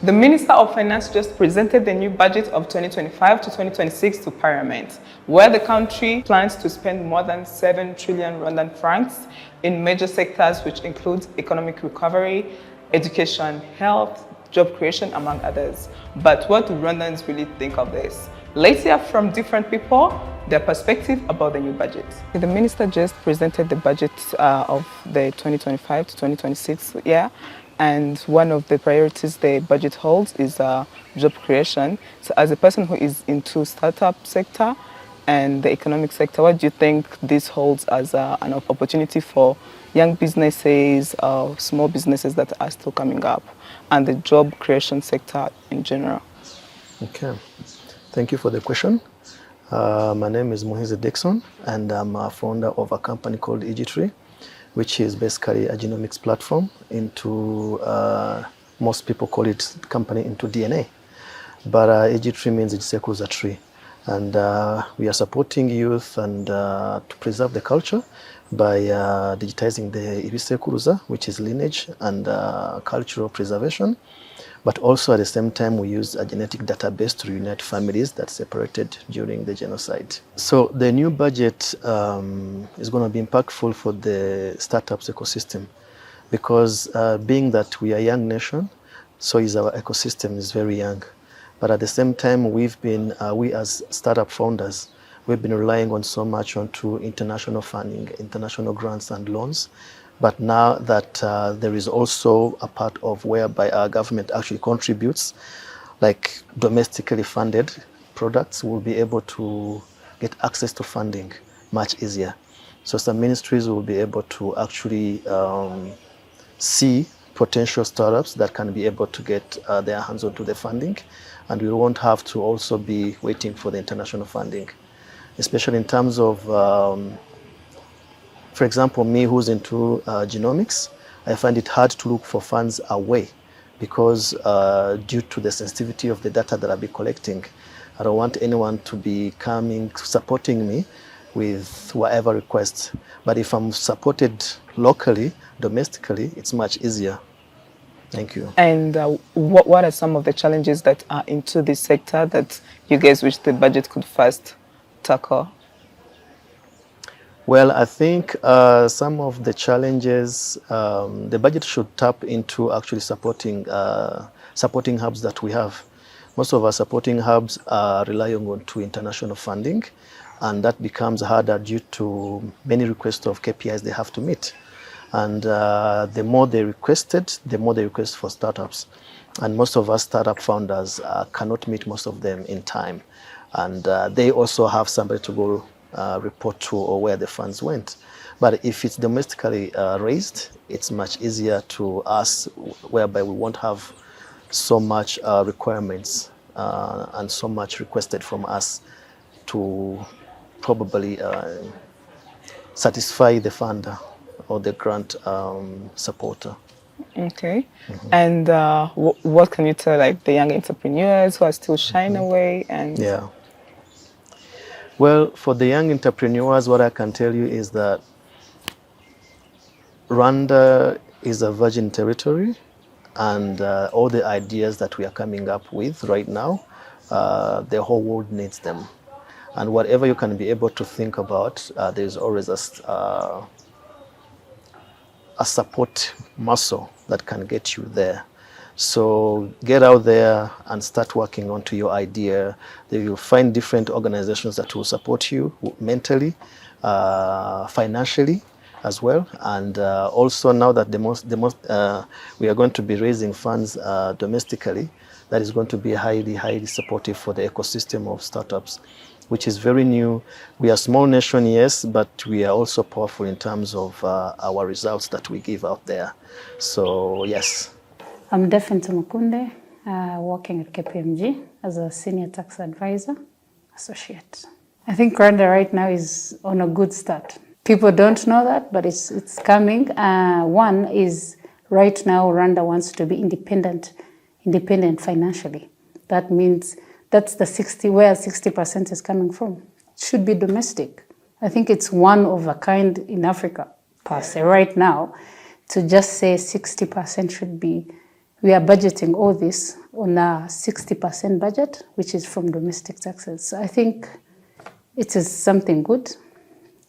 The Minister of Finance just presented the new budget of 2025 to 2026 to Parliament, where the country plans to spend more than 7 trillion Rwandan francs in major sectors, which includes economic recovery, education, health, job creation, among others. But what do Rwandans really think of this? Let's hear from different people their perspective about the new budget. The minister just presented the budget of the 2025 to 2026 year, and one of the priorities the budget holds is job creation. So as a person who is into startup sector and the economic sector, what do you think this holds as an opportunity for young businesses, small businesses that are still coming up, and the job creation sector in general? Okay, thank you for the question. My name is Mohize Dixon, and I'm a founder of a company called EG3, which is basically a genomics platform into, most people call it company into DNA. But EG3 means Igisekuruza tree. And we are supporting youth and to preserve the culture by digitizing the Igisekuruza, which is lineage and cultural preservation. But also at the same time, we use a genetic database to reunite families that separated during the genocide. So the new budget is going to be impactful for the startups ecosystem because being that we are a young nation, so is our ecosystem is very young. But at the same time, we've been, we as startup founders, we've been relying on so much onto international funding, international grants and loans. But now that there is also a part of whereby our government actually contributes, like domestically funded products will be able to get access to funding much easier. So some ministries will be able to actually see potential startups that can be able to get their hands onto the funding, and we won't have to also be waiting for the international funding, especially in terms of for example, me who's into genomics, I find it hard to look for funds away because due to the sensitivity of the data that I'll be collecting, I don't want anyone to be coming, supporting me with whatever requests. But if I'm supported locally, domestically, it's much easier. Thank you. And what are some of the challenges that are into this sector that you guys wish the budget could first tackle? Well, I think some of the challenges, the budget should tap into actually supporting hubs that we have. Most of our supporting hubs are relying on to international funding, and that becomes harder due to many requests of KPIs they have to meet. And the more they requested, the more they request for startups. And most of us startup founders cannot meet most of them in time. And they also have somebody to go report to or where the funds went. But if it's domestically raised, it's much easier to us, whereby we won't have so much requirements and so much requested from us to probably satisfy the funder or the grant supporter. Okay. And what can you tell like the young entrepreneurs who are still shying away? And yeah. Well, for the young entrepreneurs, what I can tell you is that Rwanda is a virgin territory, and all the ideas that we are coming up with right now, the whole world needs them. And whatever you can be able to think about, there's always a support muscle that can get you there. So get out there and start working onto your idea. You'll find different organizations that will support you mentally, financially as well. And also now that we are going to be raising funds domestically, that is going to be highly supportive for the ecosystem of startups, which is very new. We are a small nation, yes, but we are also powerful in terms of our results that we give out there. So yes. I'm Daphne Tumukunde, working at KPMG as a senior tax advisor, associate. I think Rwanda right now is on a good start. People don't know that, but it's coming. One is right now Rwanda wants to be independent financially. That means that's the where 60% is coming from. It should be domestic. I think it's one of a kind in Africa per se right now to just say 60% should be we are budgeting all this on a 60% budget, which is from domestic taxes. So I think it is something good,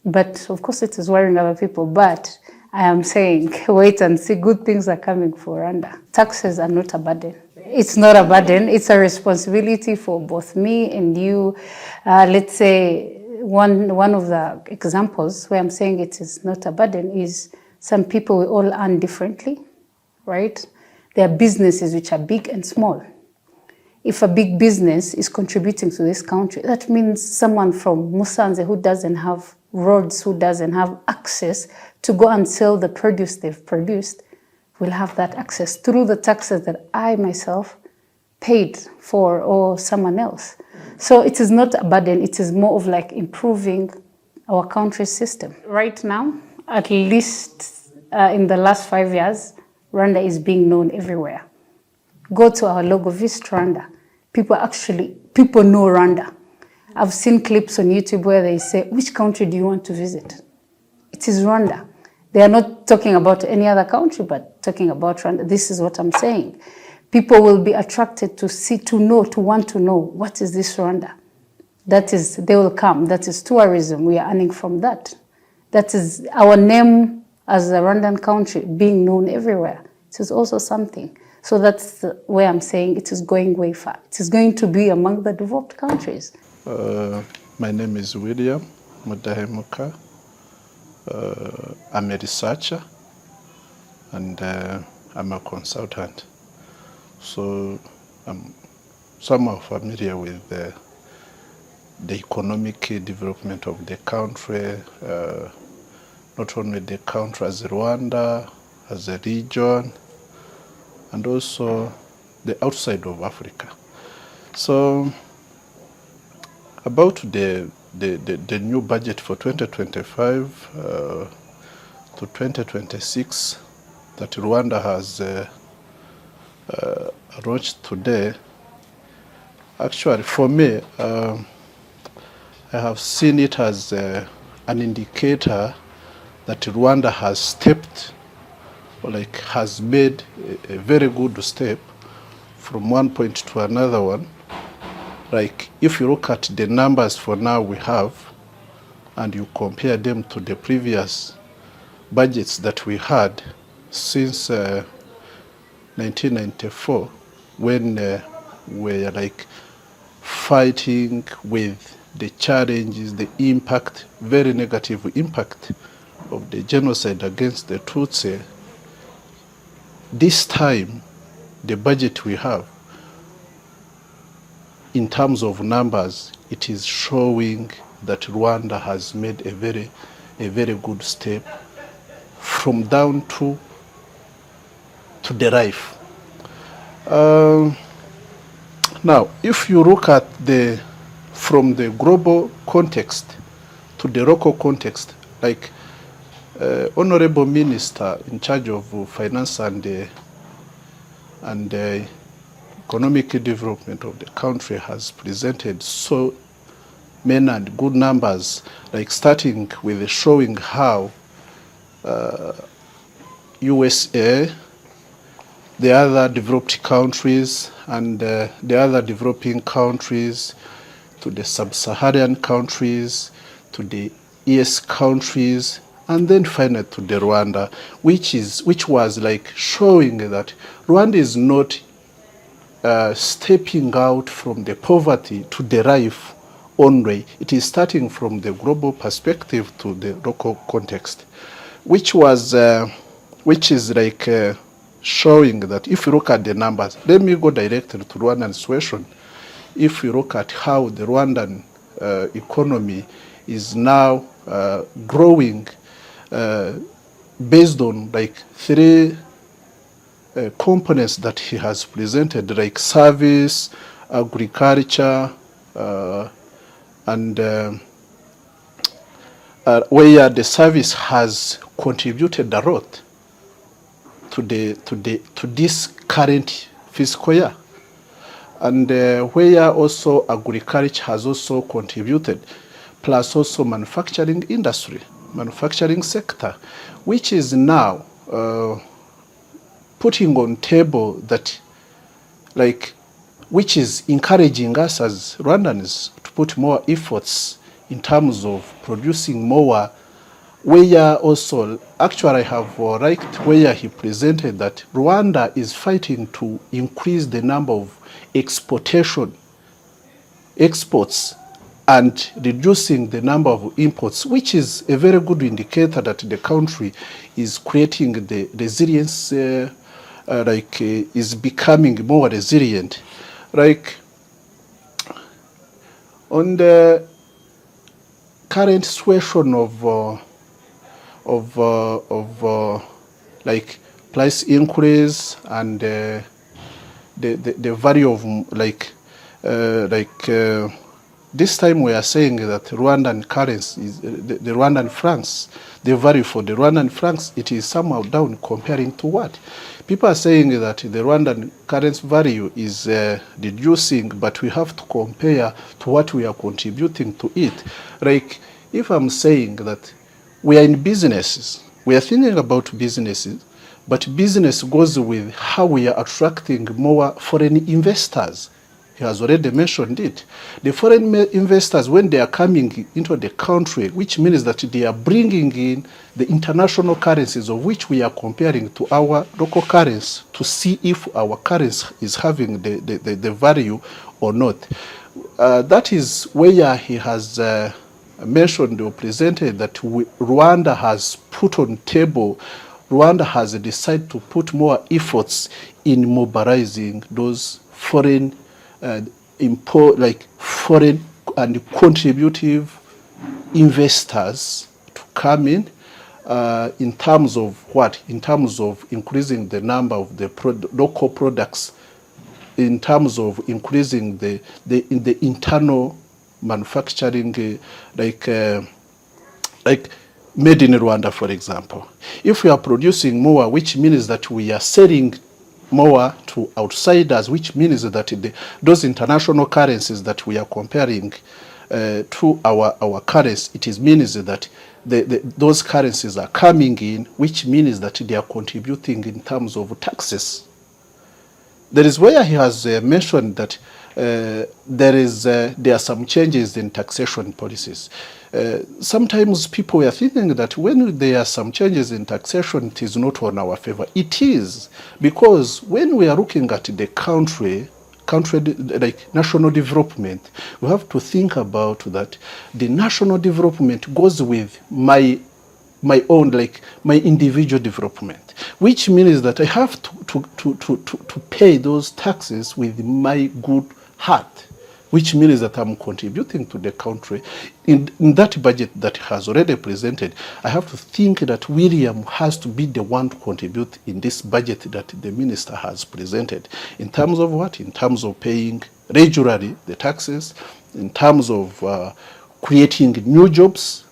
but of course it is worrying other people. But I am saying, wait and see, good things are coming for Rwanda. Taxes are not a burden. It's not a burden, it's a responsibility for both me and you. Let's say one of the examples where I'm saying it is not a burden is some people, we all earn differently, right? There are businesses which are big and small. If a big business is contributing to this country, that means someone from Musanze who doesn't have roads, who doesn't have access to go and sell the produce they've produced, will have that access through the taxes that I myself paid for or someone else. So it is not a burden, it is more of like improving our country's system. Right now, at least in the last 5 years, Rwanda is being known everywhere. Go to our logo, Visit Rwanda. People know Rwanda. I've seen clips on YouTube where they say, which country do you want to visit? It is Rwanda. They are not talking about any other country, but talking about Rwanda. This is what I'm saying. People will be attracted to see, to know, to want to know, what is this Rwanda? That is, they will come. That is tourism. We are earning from that. That is our name as a Rwandan country being known everywhere. It is also something. So that's where I'm saying it is going way far. It is going to be among the developed countries. My name is William Mudahemuka. I'm a researcher and I'm a consultant. So I'm somehow familiar with the economic development of the country, not only the country as Rwanda, as a region, and also the outside of Africa. So about the new budget for 2025 to 2026 that Rwanda has launched today, actually for me, I have seen it as an indicator that Rwanda has stepped, or like has made a very good step from one point to another one. Like if you look at the numbers for now we have, and you compare them to the previous budgets that we had since 1994, when we were like fighting with the challenges, the impact, very negative impact of the genocide against the Tutsi. This time, the budget we have, in terms of numbers, it is showing that Rwanda has made a very good step from down to the life. Now, if you look at from the global context to the local context, like Honorable Minister in charge of finance and economic development of the country has presented so many and good numbers, like starting with showing how USA, the other developed countries, and the other developing countries, to the sub-Saharan countries, to the ES countries, and then finally to the Rwanda, which was like showing that Rwanda is not stepping out from the poverty to the life only. It is starting from the global perspective to the local context, which is like showing that if you look at the numbers, let me go directly to Rwandan situation. If you look at how the Rwandan economy is now growing based on like three components that he has presented, like service, agriculture, and where the service has contributed a lot to this current fiscal year, and where also agriculture has also contributed, plus also manufacturing industry, manufacturing sector, which is now putting on table that, like, which is encouraging us as Rwandans to put more efforts in terms of producing more, where also, actually I have liked where he presented that Rwanda is fighting to increase the number of exports and reducing the number of imports, which is a very good indicator that the country is creating the resilience, is becoming more resilient. Like, on the current situation of like price increase and the value of this time we are saying that Rwandan currency is the Rwandan francs, the value for the Rwandan francs, it is somehow down comparing to what? People are saying that the Rwandan currency value is reducing, but we have to compare to what we are contributing to it. Like, if I'm saying that we are in businesses, we are thinking about businesses, but business goes with how we are attracting more foreign investors. He has already mentioned it. The foreign investors, when they are coming into the country, which means that they are bringing in the international currencies of which we are comparing to our local currency to see if our currency is having the value or not. That is where he has mentioned or presented that Rwanda has put on table, Rwanda has decided to put more efforts in mobilizing those foreign foreign and contributive investors to come in terms of what? In terms of increasing the number of the local products, in terms of increasing the internal manufacturing, like made in Rwanda, for example. If we are producing more, which means that we are selling more to outsiders, which means that those international currencies that we are comparing to our currency, it means that those currencies are coming in, which means that they are contributing in terms of taxes. There is where he has mentioned that there are some changes in taxation policies. Sometimes people are thinking that when there are some changes in taxation, it is not on our favor. It is, because when we are looking at the country like national development, we have to think about that the national development goes with my own, like my individual development, which means that I have to pay those taxes with my good heart, which means that I'm contributing to the country. In that budget that has already presented, I have to think that William has to be the one to contribute in this budget that the minister has presented. In terms of what? In terms of paying regularly the taxes, in terms of creating new jobs,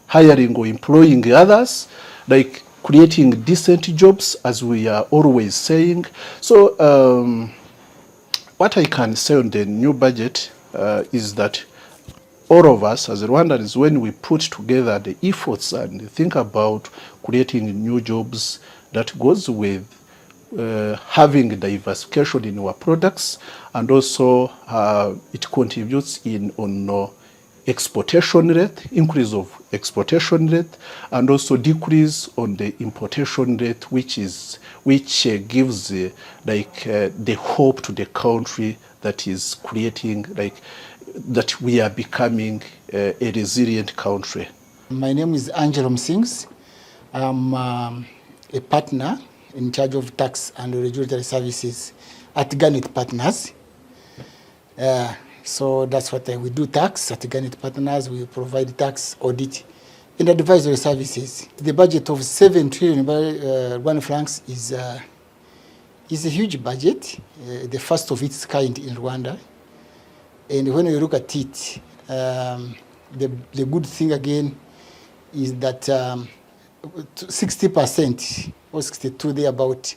hiring or employing others, like creating decent jobs, as we are always saying. So what I can say on the new budget is that all of us as Rwandans, when we put together the efforts and think about creating new jobs, that goes with having diversification in our products, and also it contributes on exportation rate, increase of exportation rate, and also decrease on the importation rate, which gives the hope to the country that is creating, like, that we are becoming a resilient country. My name is Angelo Msings. I'm a partner in charge of tax and regulatory services at Ganet Partners. So that's what we do, tax at Ganet Partners. We provide tax, audit, and advisory services. The budget of 7 trillion Rwanda francs is a huge budget, the first of its kind in Rwanda. And when you look at it, the good thing again is that 60% or 62% thereabout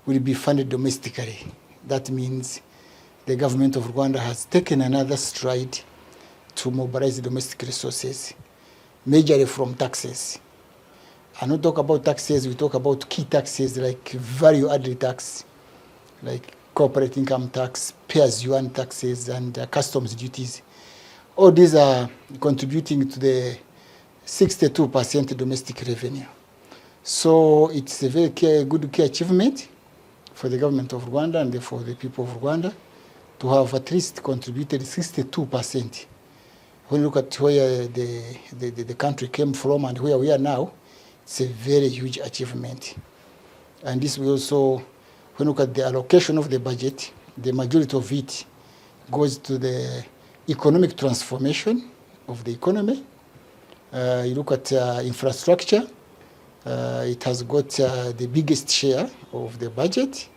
will be funded domestically. That means the government of Rwanda has taken another stride to mobilize domestic resources, majorly from taxes. and we talk about taxes, we talk about key taxes like value-added tax, like corporate income tax, pay-as-you-earn taxes, and customs duties. All these are contributing to the 62% domestic revenue. So it's a very good key achievement for the government of Rwanda and for the people of Rwanda to have at least contributed 62%. When you look at where the country came from and where we are now, it's a very huge achievement. And this will also, when you look at the allocation of the budget, the majority of it goes to the economic transformation of the economy. You look at infrastructure, it has got the biggest share of the budget.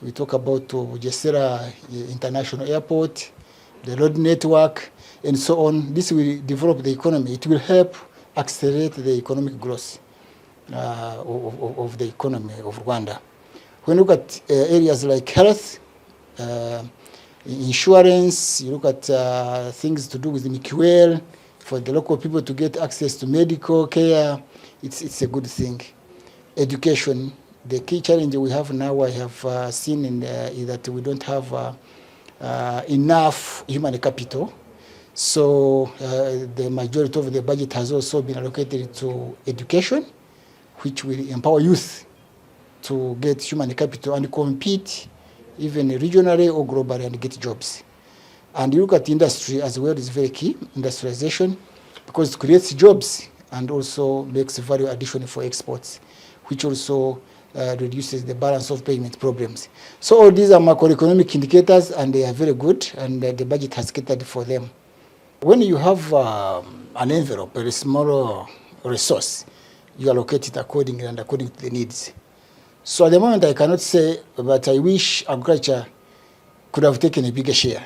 We talk about Bugesera International Airport, the road network, and so on. This will develop the economy. It will help accelerate the economic growth of the economy of Rwanda. When you look at areas like health, insurance, you look at things to do with the MIQUEL, for the local people to get access to medical care, it's a good thing. Education, the key challenge we have now, I have seen is that we don't have enough human capital. So the majority of the budget has also been allocated to education, which will empower youth to get human capital and compete even regionally or globally and get jobs. And you look at industry as well, is very key, industrialization, because it creates jobs and also makes value addition for exports, which also reduces the balance of payment problems. So all these are macroeconomic indicators and they are very good, and the budget has catered for them. When you have an envelope, a small resource, you allocate it accordingly and according to the needs. So at the moment I cannot say, but I wish agriculture could have taken a bigger share,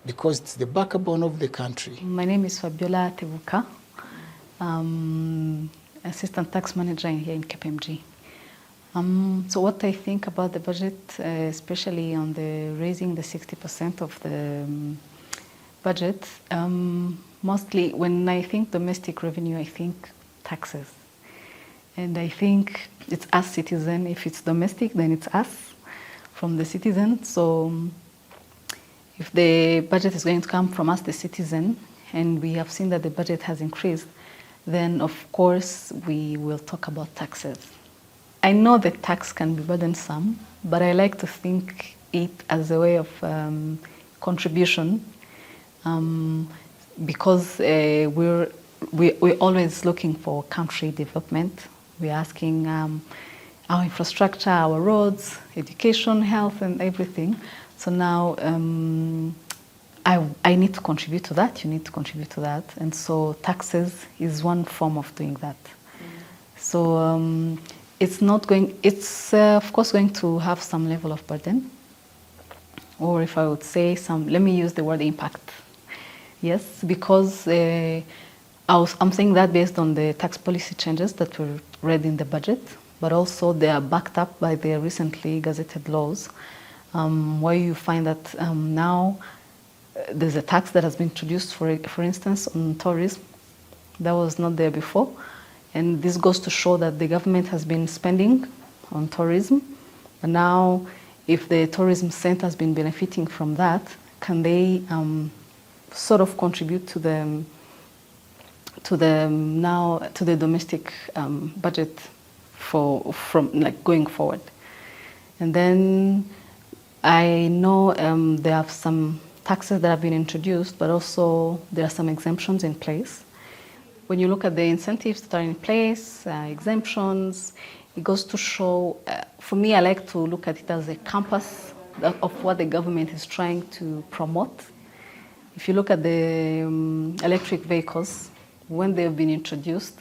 because it's the backbone of the country. My name is Fabiola Tebuka, Assistant Tax Manager here in KPMG. So what I think about the budget, especially on the raising the 60% of the budget, mostly when I think domestic revenue, I think taxes. And I think it's us citizen. If it's domestic, then it's us from the citizen. So if the budget is going to come from us, the citizen, and we have seen that the budget has increased, then of course we will talk about taxes. I know that tax can be burdensome, but I like to think it as a way of contribution, because we're always looking for country development. We're asking our infrastructure, our roads, education, health, and everything. So now I need to contribute to that, you need to contribute to that. And so taxes is one form of doing that. So it's of course going to have some level of burden. Or if I would say let me use the word impact. Yes, because I'm saying that based on the tax policy changes that were read in the budget, but also they are backed up by the recently gazetted laws, where you find that now there's a tax that has been introduced, for instance, on tourism. That was not there before. And this goes to show that the government has been spending on tourism. And now, if the tourism center has been benefiting from that, can they sort of contribute to the domestic budget from going forward? And then I know there are some taxes that have been introduced, but also there are some exemptions in place. When you look at the incentives that are in place, exemptions, it goes to show, for me, I like to look at it as a compass of what the government is trying to promote. If you look at the electric vehicles, when they've been introduced,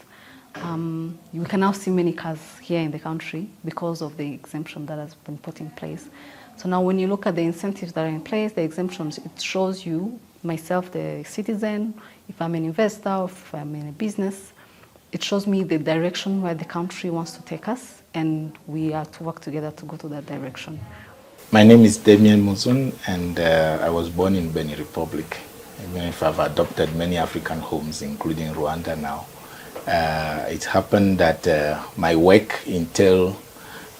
you can now see many cars here in the country because of the exemption that has been put in place. So now when you look at the incentives that are in place, the exemptions, it shows you, myself, the citizen, if I'm an investor, or if I'm in a business, it shows me the direction where the country wants to take us, and we are to work together to go to that direction. My name is Damien Muzun, and I was born in Benin Republic. Even if I've adopted many African homes, including Rwanda now, It happened that my work entailed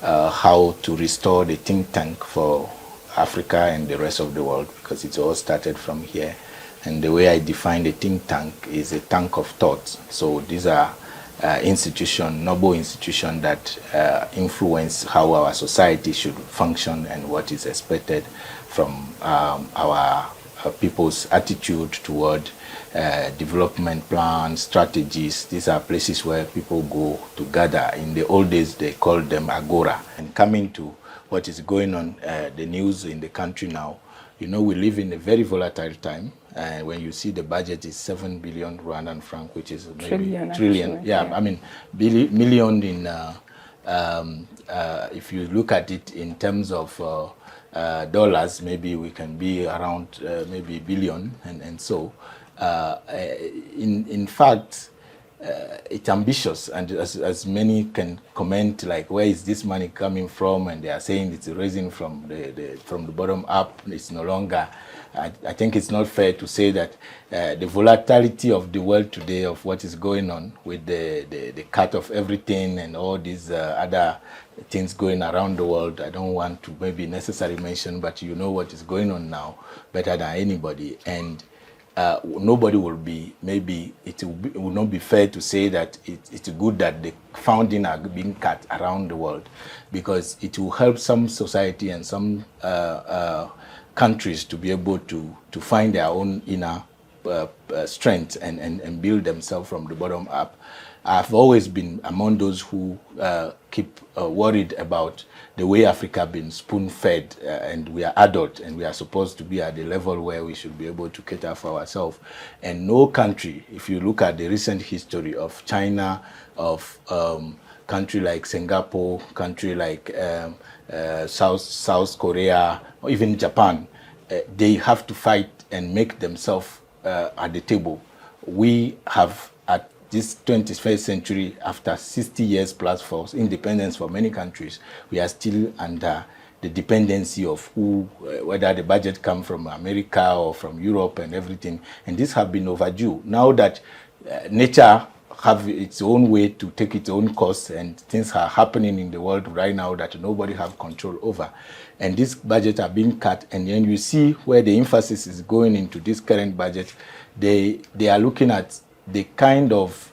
how to restore the think tank for Africa and the rest of the world, because it all started from here. And the way I define a think tank is a tank of thoughts. So these are noble institutions that influence how our society should function and what is expected from our people's attitude toward development plans, strategies. These are places where people go to gather. In the old days, they called them agora. And coming to what is going on, the news in the country now, you know, we live in a very volatile time. When you see the budget is 7 billion Rwandan franc, which is maybe trillion. Actually, yeah, I mean, million in, if you look at it in terms of dollars, maybe we can be around maybe billion, and so in fact it's ambitious, and as many can comment, like, where is this money coming from? And they are saying it's raising from the bottom up. It's no longer. I think it's not fair to say that the volatility of the world today, of what is going on with the cut of everything and all these other things going around the world, I don't want to maybe necessarily mention, but you know what is going on now better than anybody. And nobody will be, maybe it will not be fair to say that it's good that the funding are being cut around the world, because it will help some society and some countries to be able to find their own inner strength and build themselves from the bottom up. I've always been among those who keep worried about the way Africa been spoon-fed, and we are adult and we are supposed to be at the level where we should be able to cater for ourselves. And no country, if you look at the recent history of China, of country like Singapore, country like South Korea, or even Japan, they have to fight and make themselves at the table. We have, at this 21st century, after 60 years plus for independence for many countries, we are still under the dependency of who, whether the budget come from America or from Europe and everything. And this have been overdue. Now that nature have its own way to take its own course, and things are happening in the world right now that nobody have control over, and this budget are being cut, and then you see where the emphasis is going into this current budget. They are looking at the kind of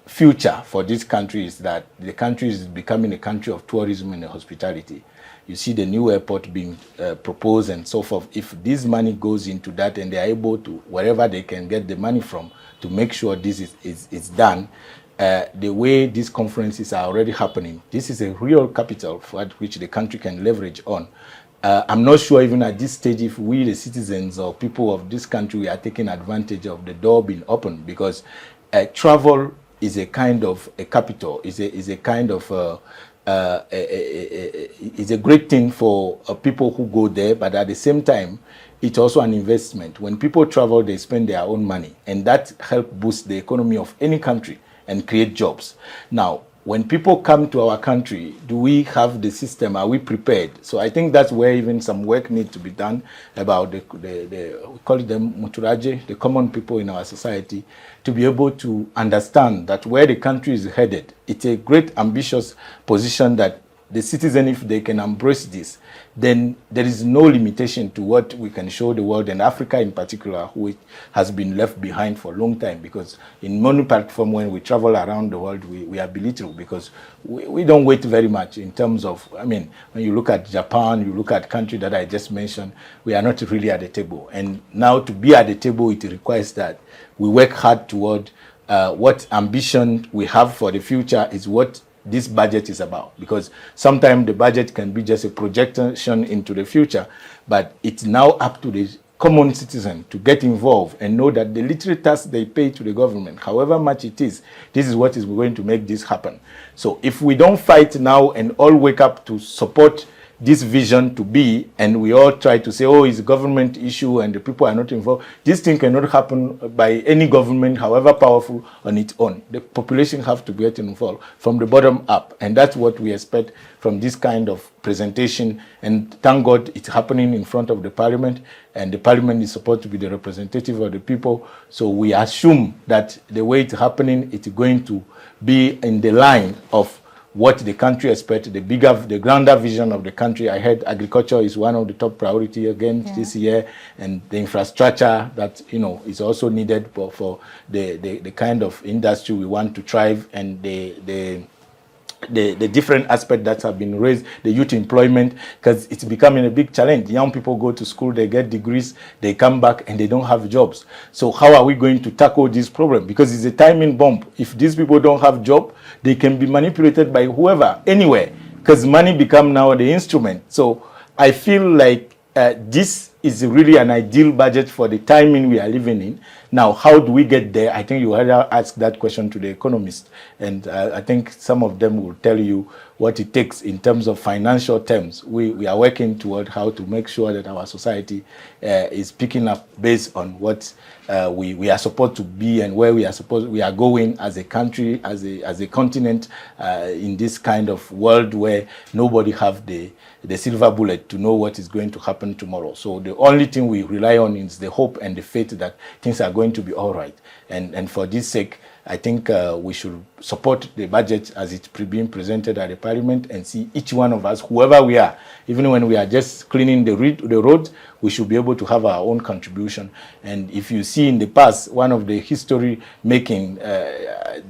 future for this country, is that the country is becoming a country of tourism and hospitality. You see the new airport being proposed and so forth. If this money goes into that, and they are able to, wherever they can get the money from, to make sure this is done, the way these conferences are already happening, this is a real capital for which the country can leverage on. I'm not sure even at this stage if we, the citizens or people of this country, are taking advantage of the door being open, because travel is a kind of a capital, is a kind of it's a great thing for people who go there, but at the same time, it's also an investment. When people travel, they spend their own money, and that helps boost the economy of any country and create jobs. Now, when people come to our country, do we have the system? Are we prepared? So I think that's where even some work needs to be done about we call them muturaje, the common people in our society, to be able to understand that where the country is headed, it's a great ambitious position that the citizen, if they can embrace this, then there is no limitation to what we can show the world, and Africa in particular, who has been left behind for a long time. Because in many platforms, when we travel around the world, we are belittled, because we don't wait very much in terms of, I mean, when you look at Japan, you look at countries that I just mentioned, we are not really at the table. And now to be at the table, it requires that we work hard toward what ambition we have for the future is what this budget is about. Because sometimes the budget can be just a projection into the future, but it's now up to the common citizen to get involved and know that the little tax they pay to the government, however much it is, this is what is going to make this happen. So if we don't fight now and all wake up to support this vision to be, and we all try to say, oh, it's a government issue and the people are not involved. This thing cannot happen by any government, however powerful, on its own. The population have to get involved from the bottom up, and that's what we expect from this kind of presentation. And thank God it's happening in front of the parliament, and the parliament is supposed to be the representative of the people. So we assume that the way it's happening, it's going to be in the line of what the country expects, the grander vision of the country. I heard agriculture is one of the top priority again this year, and the infrastructure that is also needed for the kind of industry we want to thrive, and the different aspects that have been raised, the youth employment, because it's becoming a big challenge. Young people go to school, they get degrees, they come back and they don't have jobs. So how are we going to tackle this problem? Because it's a timing bomb. If these people don't have job, they can be manipulated by whoever, anywhere, because money become now the instrument. So I feel like this is really an ideal budget for the timing we are living in. Now, how do we get there? I think you had asked that question to the economists, and I think some of them will tell you what it takes in terms of financial terms. We are working toward how to make sure that our society is picking up based on what we are supposed to be and where we are going as a country, as a continent, in this kind of world where nobody have the silver bullet to know what is going to happen tomorrow. So the only thing we rely on is the hope and the faith that things are going to be all right. And for this sake, I think we should support the budget as it's being presented at the parliament, and see each one of us, whoever we are, even when we are just cleaning the roads, we should be able to have our own contribution. And if you see in the past, one of the history making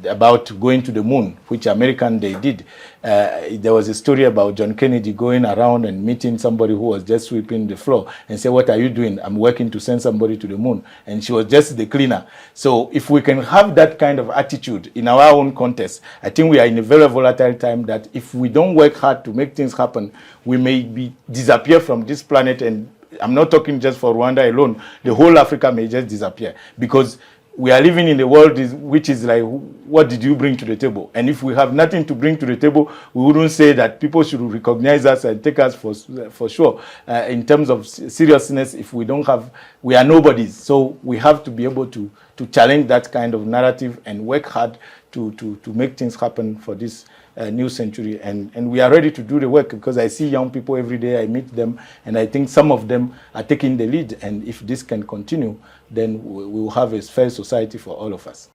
about going to the moon, which they did, there was a story about John Kennedy going around and meeting somebody who was just sweeping the floor and say, what are you doing? I'm working to send somebody to the moon. And she was just the cleaner. So if we can have that kind of attitude in our own context, I think we are in a very volatile time that if we don't work hard to make things happen, we may disappear from this planet. And I'm not talking just for Rwanda alone. The whole Africa may just disappear, because we are living in a world which is like, what did you bring to the table? And if we have nothing to bring to the table, we wouldn't say that people should recognize us and take us for sure. In terms of seriousness, if we don't have, we are nobodies. So we have to be able to challenge that kind of narrative and work hard to make things happen for this new century. And we are ready to do the work, because I see young people every day, I meet them, and I think some of them are taking the lead. And if this can continue, then we will have a fair society for all of us.